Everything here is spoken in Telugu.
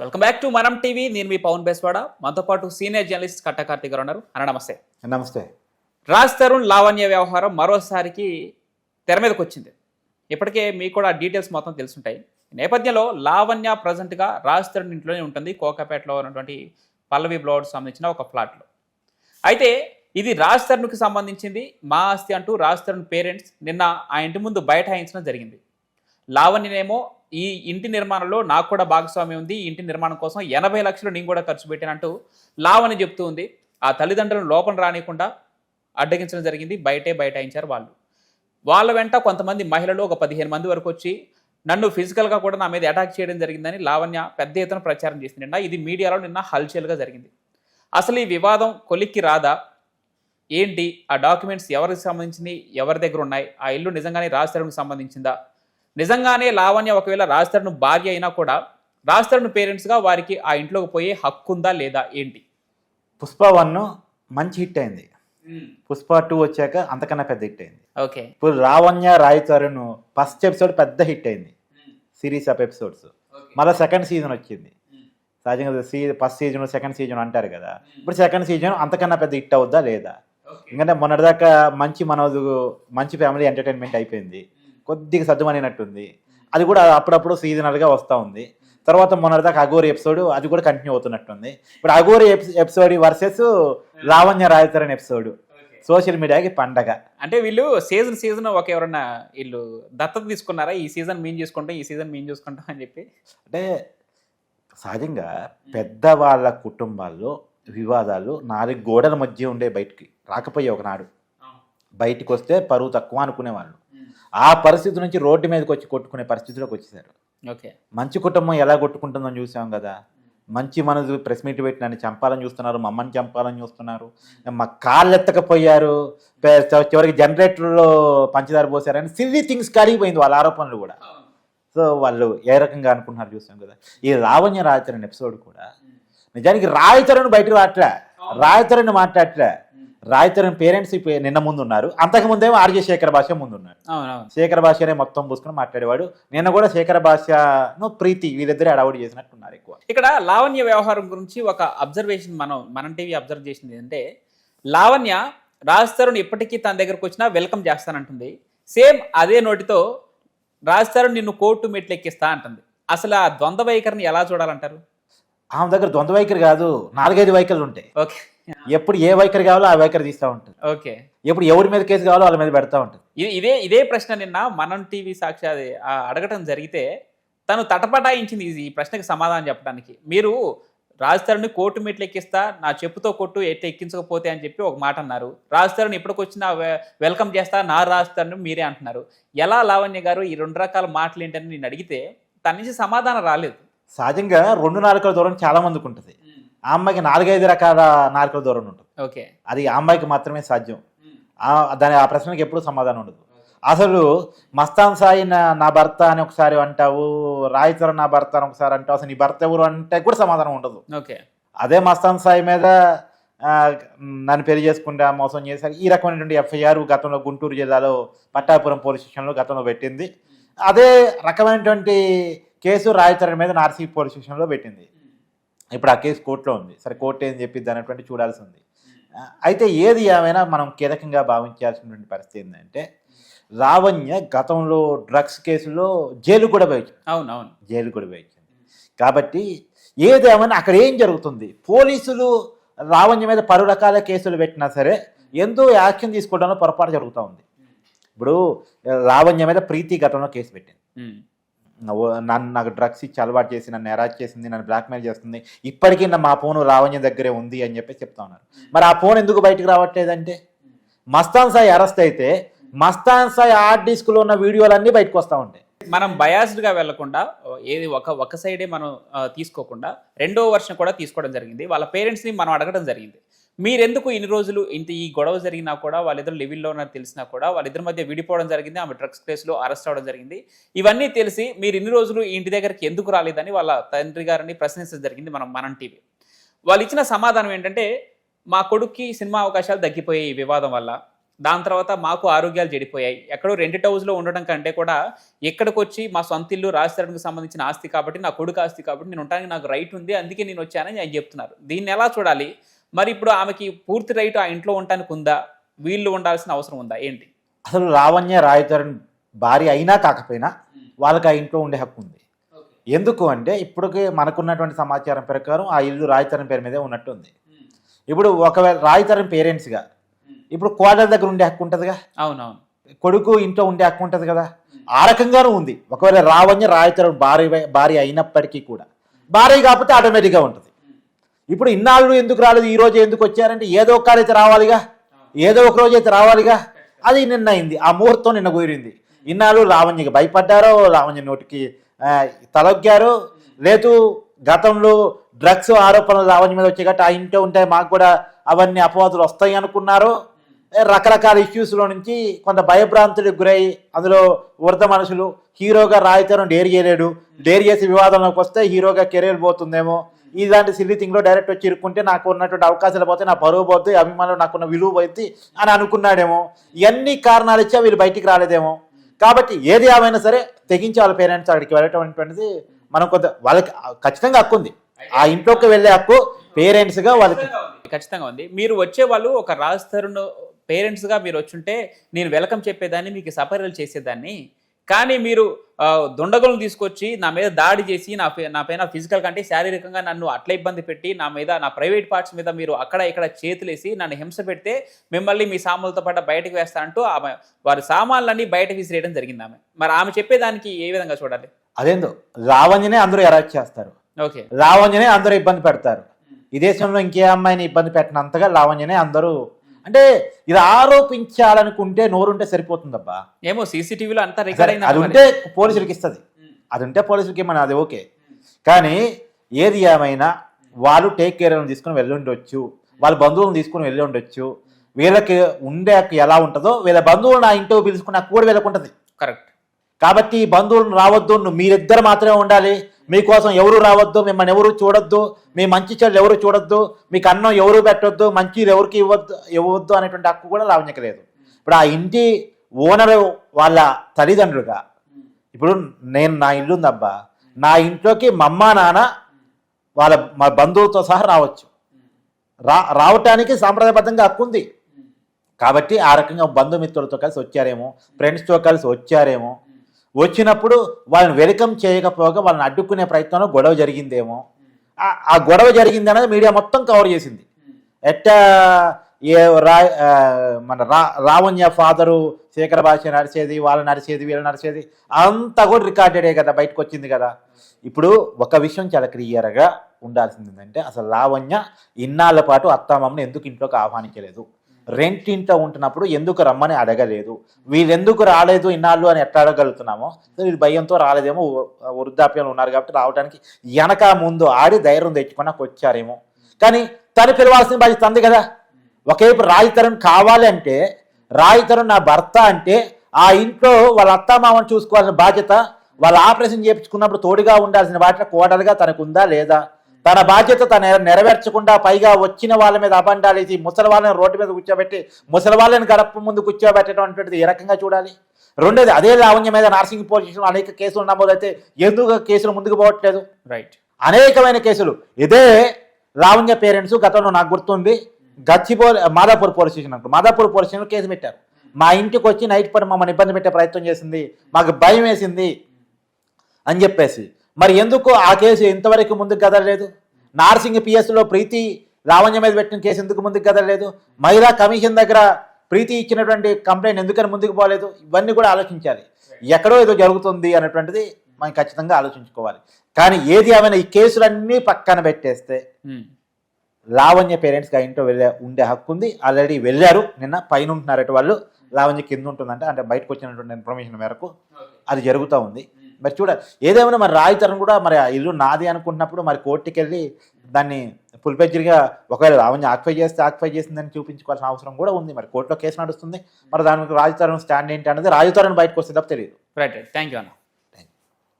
వెల్కమ్ బ్యాక్ టు మనం టీవీ. నేను మీ పవన్ బేస్వాడ. మనతో పాటు సీనియర్ జర్నలిస్ట్ కట్ట కార్తీక్ గారు ఉన్నారు. అన్న నమస్తే. నమస్తే. రాజ్ తరుణ్ లావణ్య వ్యవహారం మరోసారికి తెర మీదకి వచ్చింది. ఇప్పటికే మీకు కూడా డీటెయిల్స్ మొత్తం తెలుసుంటాయి. నేపథ్యంలో లావణ్య ప్రజెంట్గా రాజ్ తరుణ్ ఇంట్లోనే ఉంటుంది, కోకాపేటలో ఉన్నటువంటి పల్లవి బ్లౌడ్ సంబంధించిన ఒక ఫ్లాట్లో. అయితే ఇది రాజ్ తరుణ్కి సంబంధించింది, మా ఆస్తి అంటూ రాజ్ తరుణ్ పేరెంట్స్ నిన్న ఆ ఇంటి ముందు బైఠాయించడం జరిగింది. లావణ్యనేమో ఈ ఇంటి నిర్మాణంలో నాకు కూడా భాగస్వామ్యం ఉంది, ఈ ఇంటి నిర్మాణం కోసం 80 లక్షలు నేను కూడా ఖర్చు పెట్టానంటూ లావణ్య చెప్తూ ఉంది. ఆ తల్లిదండ్రులను లోపల రానియకుండా అడ్డగించడం జరిగింది. బైఠాయించారు వాళ్ళు. వాళ్ళ వెంట కొంతమంది మహిళలు ఒక 15 మంది వరకు వచ్చి నన్ను ఫిజికల్గా కూడా నా మీద అటాక్ చేయడం జరిగిందని లావణ్య పెద్ద ఎత్తున ప్రచారం చేసింది. నిన్న ఇది మీడియాలో నిన్న హల్చల్గా జరిగింది. అసలు ఈ వివాదం కొలిక్కి రాదా ఏంటి? ఆ డాక్యుమెంట్స్ ఎవరికి సంబంధించింది, ఎవరి దగ్గర ఉన్నాయి? ఆ ఇల్లు నిజంగానే రాజ్ తరుణ్కి సంబంధించిందా? నిజంగానే లావణ్య ఒకవేళ రాజ్ తరుణ్ భార్య అయినా కూడా రాజ్ తరుణ్ పేరెంట్స్గా వారికి ఆ ఇంట్లోకి పోయే హక్కు ఉందా లేదా ఏంటి? పుష్ప 1 మంచి హిట్ అయింది. పుష్ప 2 వచ్చాక అంతకన్నా పెద్ద హిట్ అయింది. ఓకే. ఇప్పుడు లావణ్య రాజ్ తరుణ్ ఫస్ట్ ఎపిసోడ్ పెద్ద హిట్ అయింది, సిరీస్ ఆఫ్ ఎపిసోడ్స్. మళ్ళీ సెకండ్ సీజన్ వచ్చింది. సహజంగా ఫస్ట్ సీజన్ సెకండ్ సీజన్ అంటారు కదా. ఇప్పుడు సెకండ్ సీజన్ అంతకన్నా పెద్ద హిట్ అవుద్దా లేదా? ఎందుకంటే మొన్నటిదాకా మంచి మనోజు మంచి ఫ్యామిలీ ఎంటర్టైన్మెంట్ అయిపోయింది, కొద్దిగా సర్దుమనినట్టుంది. అది కూడా అప్పుడప్పుడు సీజనల్గా వస్తూ ఉంది. తర్వాత మొన్నటిదాకా అఘోరి ఎపిసోడ్ అది కూడా కంటిన్యూ అవుతున్నట్టుంది. ఇప్పుడు Aghori episode versus Lavanya Raj Tarun episode social మీడియాకి పండగ. అంటే వీళ్ళు సీజన్ ఒక ఎవరన్నా వీళ్ళు దత్తత తీసుకున్నారా? ఈ సీజన్ మేము చూసుకుంటాం, ఈ సీజన్ మేము చూసుకుంటాం అని చెప్పి. అంటే సహజంగా పెద్దవాళ్ళ కుటుంబాల్లో వివాదాలు 4 గోడల మధ్య ఉండే బయటికి రాకపోయే ఒకనాడు. బయటికి వస్తే పరువు తక్కువ అనుకునేవాళ్ళు. ఆ పరిస్థితి నుంచి రోడ్డు మీదకి వచ్చి కొట్టుకునే పరిస్థితిలోకి వచ్చేసారు. ఓకే. మంచి కుటుంబం ఎలా కొట్టుకుంటుందని చూసాం కదా. మంచి మనసు ప్రెస్ మీట్ పెట్టి నన్ను చంపాలని చూస్తున్నారు, మమ్మల్ని చంపాలని చూస్తున్నారు, మా కాళ్ళు ఎత్తకపోయారు, చివరికి జనరేటర్లో పంచదార పోసారని సిల్లీ థింగ్స్ కరిగిపోయింది వాళ్ళ ఆరోపణలు కూడా. సో వాళ్ళు ఏ రకంగా అనుకుంటున్నారు చూసాం కదా. ఈ లావణ్య రాజ్ తరుణ్ ఎపిసోడ్ కూడా నిజానికి రాజ్ తరుణ్ బయటకు రావట్లే, రాజ్ తరుణ్ మాట్లాడట్లే. రాజ్ తరుణ్ పేరెంట్స్ నిన్న ముందు ఉన్నారు, అంతకుముందేమో ఆర్జే శేఖర్ భాష ముందున్నారు. శేఖర్ భాషనే మొత్తం పూసుకుని మాట్లాడేవాడు. నిన్న కూడా శేఖర్ భాషను ప్రీతి వీళ్ళిద్దరే అడవుడు చేసినట్టున్నారు ఎక్కువ. ఇక్కడ లావణ్య వ్యవహారం గురించి ఒక అబ్జర్వేషన్ మనం టీవీ అబ్జర్వ్ చేసింది ఏంటంటే, లావణ్య రాజ్ తరుణ్ ఇప్పటికీ తన దగ్గరకు వచ్చినా వెల్కమ్ చేస్తానంటుంది. సేమ్ అదే నోటితో రాజ్ తరుణ్ నిన్ను కోర్టు మెట్లు ఎక్కిస్తా అంటుంది. అసలు ఆ ద్వంద్వ వైఖరిని ఎలా చూడాలంటారు? ఆమె దగ్గర ద్వంద్వ వైఖరి కాదు, 4-5 వైఖరులు ఉంటాయి. ఓకే. ఎప్పుడు ఏ వైఖరి కావాలో ఆ వైఖరి తీస్తూ ఉంటుంది. ఓకే. ఎప్పుడు ఎవరి మీద కేసు కావాలో వాళ్ళ మీద పెడతా ఉంటుంది. ఇదే ప్రశ్న నిన్న మనం టీవీ సాక్షి అడగటం జరిగితే తను తటపటాయించింది ఈ ప్రశ్నకి సమాధానం చెప్పడానికి. మీరు రాజ్ తరుణ్ని కోర్టు మెట్లు ఎక్కిస్తా, నా చెప్పుతో కొట్టు ఎట్లా ఎక్కించకపోతే అని చెప్పి ఒక మాట అన్నారు. రాజ్ తరుణ్ ఇప్పటికొచ్చినా వెల్కమ్ చేస్తా, నా రాజ్ తరుణ్ మీరే అంటున్నారు. ఎలా లావణ్య గారు ఈ 2 రకాల మాటలు ఏంటని నేను అడిగితే తన నుంచి సమాధానం రాలేదు. సహజంగా 2 నాలుకల దూరం చాలా మందికి ఉంటుంది. ఆ అమ్మాయికి 4-5 రకాల నాలుకల దూరం ఉంటుంది. ఓకే. అది ఆ అమ్మాయికి మాత్రమే సాధ్యం. ఆ ప్రశ్నకి ఎప్పుడు సమాధానం ఉండదు. అసలు మస్తాన్ సాయి నా భర్త అని ఒకసారి అంటావు, రాజ్ తరుణ్ నా భర్త అని ఒకసారి అంటావు, అసలు నీ భర్త ఎవరు అంటే కూడా సమాధానం ఉండదు. ఓకే. అదే మస్తాన్ సాయి మీద నన్ను పెళ్లి చేసుకుంటే మోసం చేశారు ఈ రకమైనటువంటి ఎఫ్ఐఆర్ గతంలో గుంటూరు జిల్లాలో పట్టాపురం పోలీస్ స్టేషన్లో గతంలో పెట్టింది. అదే రకమైనటువంటి కేసు రాజ్ తరుణ్ మీద నార్సీ పోలీస్ స్టేషన్లో పెట్టింది. ఇప్పుడు ఆ కేసు కోర్టులో ఉంది. సరే కోర్టు ఏం చెప్పింది అనేటువంటి చూడాల్సి ఉంది. అయితే ఏది ఏమైనా మనం కీలకంగా భావించాల్సినటువంటి పరిస్థితి ఏంటంటే, లావణ్య గతంలో డ్రగ్స్ కేసులో జైలు కూడా పోయింది. అవునవును, జైలు కూడా పోయింది. కాబట్టి ఏదేమైనా అక్కడ ఏం జరుగుతుంది, పోలీసులు లావణ్య మీద 10 రకాల కేసులు పెట్టినా సరే ఎంతో యాక్షన్ తీసుకోవడంలో పొరపాటు జరుగుతూ ఉంది. ఇప్పుడు లావణ్య మీద ప్రీతి గతంలో కేసు పెట్టింది. నాకు డ్రగ్స్ ఇచ్చి అలవాటు చేసి నన్ను అరెస్ట్ చేసింది, నన్ను బ్లాక్మెయిల్ చేస్తుంది, ఇప్పటికీ మా ఫోను లావణ్య దగ్గరే ఉంది అని చెప్పి చెప్తా ఉన్నారు. మరి ఆ ఫోన్ ఎందుకు బయటకు రావట్లేదంటే, మస్తాన్ సాయి అరెస్ట్ అయితే మస్తాన్ సాయి హార్డ్ డిస్క్లో ఉన్న వీడియోలన్నీ బయటకు వస్తూ ఉంటాయి. మనం బయాస్డ్గా వెళ్లకుండా ఏది ఒక సైడే మనం తీసుకోకుండా 2వ వర్షన్ కూడా తీసుకోవడం జరిగింది. వాళ్ళ పేరెంట్స్ని మనం అడగడం జరిగింది, మీరెందుకు ఇన్ని రోజులు ఈ గొడవ జరిగినా కూడా వాళ్ళిద్దరు లివిల్లో ఉన్నారని తెలిసినా కూడా వాళ్ళిద్దరి మధ్య విడిపోవడం జరిగింది, ఆమె డ్రగ్స్ కేసులో అరెస్ట్ అవ్వడం జరిగింది, ఇవన్నీ తెలిసి మీరు ఇన్ని రోజులు ఇంటి దగ్గరికి ఎందుకు రాలేదని వాళ్ళ తండ్రి గారిని ప్రశ్నించడం జరిగింది మనం టీవీ. వాళ్ళు ఇచ్చిన సమాధానం ఏంటంటే, మా కొడుక్కి సినిమా అవకాశాలు తగ్గిపోయాయి ఈ వివాదం వల్ల, దాని తర్వాత మాకు ఆరోగ్యాలు చెడిపోయాయి. ఎక్కడో రెంటెడ్ హౌస్‌లో ఉండడం కంటే కూడా ఇక్కడికొచ్చి మా సొంత ఇల్లు రాజస్థాన్‌కి సంబంధించిన ఆస్తి కాబట్టి, నా కొడుకు ఆస్తి కాబట్టి నేను ఉండడానికి నాకు రైట్ ఉంది. అందుకే నేను వచ్చానని ఆయన చెప్తున్నారు. దీన్ని ఎలా చూడాలి? మరి ఇప్పుడు ఆమెకి పూర్తి రైట్ ఆ ఇంట్లో ఉండటానికి ఉందా? వీళ్ళు ఉండాల్సిన అవసరం ఉందా? ఏంటి? అసలు లావణ్య రాయతరుణ్ భార్య అయినా కాకపోయినా వాళ్ళకి ఆ ఇంట్లో ఉండే హక్కు ఉంది. ఎందుకు అంటే ఇప్పటికే మనకున్నటువంటి సమాచారం ప్రకారం ఆ ఇల్లు రాయతరుణ్ పేరు మీదే ఉన్నట్టుంది. ఇప్పుడు ఒకవేళ రాయతరుణ్ పేరెంట్స్గా ఇప్పుడు కోడల దగ్గర ఉండే హక్కు ఉంటుందిగా, అవునవును. కొడుకు ఇంట్లో ఉండే హక్కు ఉంటుంది కదా, ఆ రకంగానూ ఉంది. ఒకవేళ రాయతరుణ్ భార్య అయినప్పటికీ కూడా భార్య కాకపోతే ఆటోమేటిక్గా ఉంటుంది. ఇప్పుడు ఇన్నాళ్ళు ఎందుకు రాలేదు, ఈ రోజు ఎందుకు వచ్చారంటే ఏదో ఒక అయితే రావాలిగా, ఏదో ఒక రోజు అయితే రావాలిగా. అది నిన్న అయింది, ఆ ముహూర్తం నిన్న కుదిరింది. ఇన్నాళ్ళు లావణ్యకి భయపడ్డారో, లావణ్య నోటికి తలొగ్గారో, లేదు గతంలో డ్రగ్స్ ఆరోపణలు లావణ్య మీద వచ్చాయి కాబట్టి ఆ ఇంట్లో ఉంటే మాకు కూడా అవన్నీ అపవాదులు వస్తాయి అనుకున్నారో, రకరకాల ఇష్యూస్లో నుంచి కొంత భయభ్రాంతులకు గురై అందులో వృద్ధ మనుషులు హీరోగా రాయతరుణ్ డేర్ చేయలేడు, డేర్ చేసి వివాదంలోకి వస్తే హీరోగా కెరీర్ పోతుందేమో, ఇలాంటి సిల్లీ థింగ్లో డైరెక్ట్ వచ్చి ఇరుక్కుంటే నాకు ఉన్నటువంటి అవకాశాలు పోతే నా పరువు పోతే, అభిమానులు నాకున్న విలువ పోయింది అని అనుకున్నాడేమో. ఇవన్నీ కారణాలు ఇచ్చా వీళ్ళు బయటికి రాలేదేమో. కాబట్టి ఏది ఏమైనా సరే తెగించి వాళ్ళ పేరెంట్స్ అక్కడికి వెళ్ళటం అనేటువంటిది మనం కొంత వాళ్ళకి ఖచ్చితంగా హక్కు ఉంది. ఆ ఇంట్లోకి వెళ్ళే హక్కు పేరెంట్స్గా వాళ్ళకి ఖచ్చితంగా ఉంది. మీరు వచ్చే వాళ్ళు ఒక రాజ్ తరుణ్ పేరెంట్స్గా మీరు వచ్చుంటే నేను వెల్కమ్ చెప్పేదాన్ని, మీకు సపర్యలు చేసేదాన్ని. కానీ మీరు దుండగులను తీసుకొచ్చి నా మీద దాడి చేసి నా పైన ఫిజికల్ కంటే శారీరకంగా నన్ను అట్లా ఇబ్బంది పెట్టి నా మీద నా ప్రైవేట్ పార్ట్స్ మీద మీరు అక్కడ ఇక్కడ చేతులేసి నన్ను హింస పెడితే మిమ్మల్ని మీ సామాన్లతో పాటు బయటకు వేస్తా అంటూ ఆమె వారి సామాన్లన్నీ బయటకు విసిరేయడం జరిగింది ఆమె. మరి ఆమె చెప్పేదానికి ఏ విధంగా చూడాలి? అదేందో లావణ్యనే అందరూ అరెస్ట్ చేస్తారు, ఓకే, లావణ్యనే అందరూ ఇబ్బంది పెడతారు. ఈ దేశంలో ఇంకే అమ్మాయిని ఇబ్బంది పెట్టినంతగా లావణ్యనే అందరూ. అంటే ఇది ఆరోపించాలనుకుంటే నోరుంటే సరిపోతుందబ్బా. ఏమో సీసీటీవీలో అంతా రికార్డ్ అయింది, అది ఉంటే పోలీసులకి ఇస్తుంది, అది ఉంటే పోలీసులకి ఇమ్మని అది ఓకే. కానీ ఏది ఏమైనా వాళ్ళు టేక్ కేర్ అని తీసుకుని వెళ్ళి ఉండొచ్చు, వాళ్ళ బంధువులను తీసుకుని వెళ్ళి ఉండొచ్చు. వీళ్ళకి ఉండే ఎలా ఉంటుందో వీళ్ళ బంధువులు నా ఇంట్లో పిలుచుకున్న కూడా వీళ్ళకి ఉంటుంది. కరెక్ట్. కాబట్టి బంధువులను రావద్దు, మీరిద్దరు మాత్రమే ఉండాలి, మీకోసం ఎవరు రావద్దు, మిమ్మల్ని ఎవరు చూడొద్దు, మీ మంచి చెడు ఎవరు చూడొద్దు, మీకు అన్నం ఎవరు పెట్టొద్దు, మంచి ఎవరికి ఇవ్వద్దు అనేటువంటి హక్కు కూడా లావణ్యకి లేదు. ఇప్పుడు ఆ ఇంటి ఓనర్ వాళ్ళ తల్లిదండ్రులుగా ఇప్పుడు నా ఇల్లు ఉందబ్బా, నా ఇంట్లోకి మా అమ్మ నాన్న మా బంధువులతో సహా రావచ్చు, రావటానికి సాంప్రదాయబద్ధంగా హక్కు ఉంది. కాబట్టి ఆ రకంగా బంధుమిత్రులతో కలిసి వచ్చారేమో, ఫ్రెండ్స్తో కలిసి వచ్చారేమో, వచ్చినప్పుడు వాళ్ళని వెల్కమ్ చేయకపోగా వాళ్ళని అడ్డుకునే ప్రయత్నంలో గొడవ జరిగిందేమో. ఆ గొడవ జరిగింది అనేది మీడియా మొత్తం కవర్ చేసింది. ఎట్టా మన లావణ్య ఫాదరు శేఖర భాష నడిచేది, వాళ్ళు నడిచేది, వీళ్ళు నడిచేది అంతా కూడా రికార్డెడే కదా, బయటకు వచ్చింది కదా. ఇప్పుడు ఒక విషయం చాలా క్లియర్గా ఉండాల్సింది ఏంటంటే అసలు లావణ్య ఇన్నాళ్ళ పాటు అత్తామామని ఎందుకు ఇంట్లోకి ఆహ్వానించలేదు, రెంట్ ఇంట్లో ఉంటున్నప్పుడు ఎందుకు రమ్మని అడగలేదు, వీళ్ళు ఎందుకు రాలేదు ఇన్నాళ్ళు అని ఎట్లా అడగలుగుతున్నామో. వీళ్ళు భయంతో రాలేదేమో, వృద్ధాప్యంలో ఉన్నారు కాబట్టి రావడానికి వెనక ముందు ఆడి ధైర్యం తెచ్చుకున్నాక వచ్చారేమో. కానీ తను పిలవాల్సిన బాధ్యత ఉంది కదా. ఒకవైపు రాయతరుణ్ కావాలి అంటే, రాయతరుణ్ నా భర్త అంటే ఆ ఇంట్లో వాళ్ళ అత్తామామని చూసుకోవాల్సిన బాధ్యత, వాళ్ళ ఆపరేషన్ చేయించుకున్నప్పుడు తోడుగా ఉండాల్సిన బాధ్యత కోడలుగా తనకు ఉందా లేదా? తన బాధ్యత తను నెరవేర్చకుండా పైగా వచ్చిన వాళ్ళ మీద అబండాలేసి ముసలి వాళ్ళని రోడ్డు మీద కూర్చోబెట్టి ముసలి వాళ్ళని గడప ముందు కూర్చోబెట్టడం ఏ రకంగా చూడాలి? రెండోది అదే లావణ్య మీద నార్సింగ్ పోలీసులు అనేక కేసులు నమోదైతే ఎందుకు కేసులు ముందుకు పోవట్లేదు? రైట్, అనేకమైన కేసులు. ఇదే లావణ్య పేరెంట్స్ గతంలో నాకు గుర్తుంది మాదాపూర్ పోలీస్ స్టేషన్ అంటారు, మాదాపూర్ పోలీస్ స్టేషన్లో కేసు పెట్టారు. మా ఇంటికి వచ్చి నైట్ పూట మమ్మల్ని ఇబ్బంది పెట్టే ప్రయత్నం చేసింది, మాకు భయం వేసింది అని చెప్పేసి. మరి ఎందుకు ఆ కేసు ఇంతవరకు ముందుకు కదలలేదు? నార్సింగ్ పిఎస్లో ప్రీతి లావణ్య మీద పెట్టిన కేసు ఎందుకు ముందుకు కదలలేదు? మహిళా కమిషన్ దగ్గర ప్రీతి ఇచ్చినటువంటి కంప్లైంట్ ఎందుకని ముందుకు పోలేదు? ఇవన్నీ కూడా ఆలోచించాలి. ఎక్కడో ఏదో జరుగుతుంది అనేటువంటిది మనం ఖచ్చితంగా ఆలోచించుకోవాలి. కానీ ఏది ఏమైనా ఈ కేసులన్నీ పక్కన పెట్టేస్తే లావణ్య పేరెంట్స్కి ఆ ఇంట్లో ఉండే హక్కు ఉంది. ఆల్రెడీ వెళ్ళారు, నిన్న పైన ఉంటున్నారట వాళ్ళు, లావణ్య కింద ఉంటుందంటే, అంటే బయటకు వచ్చినటువంటి ఇన్ఫర్మేషన్ మేరకు అది జరుగుతూ ఉంది. మరి చూడాలి ఏదేమైనా. మరి రాయతరుణ్ కూడా మరి ఆ ఇల్లు నాది అనుకుంటున్నప్పుడు మరి కోర్టుకి వెళ్ళి దాన్ని ఫుల్ఫెడ్జ్డ్గా ఒకవేళ లావణ్య ఆక్యుపై చేసిందని చూపించుకోవాల్సిన అవసరం కూడా ఉంది. మరి కోర్టులో కేసు నడుస్తుంది, మరి దానికి రాజతరుణ్ స్టాండ్ ఏంటి అన్నది రాజతరుణ్ బయటకు వస్తే తప్ప తెలియదు. రైట్, థ్యాంక్ యూ అన్న.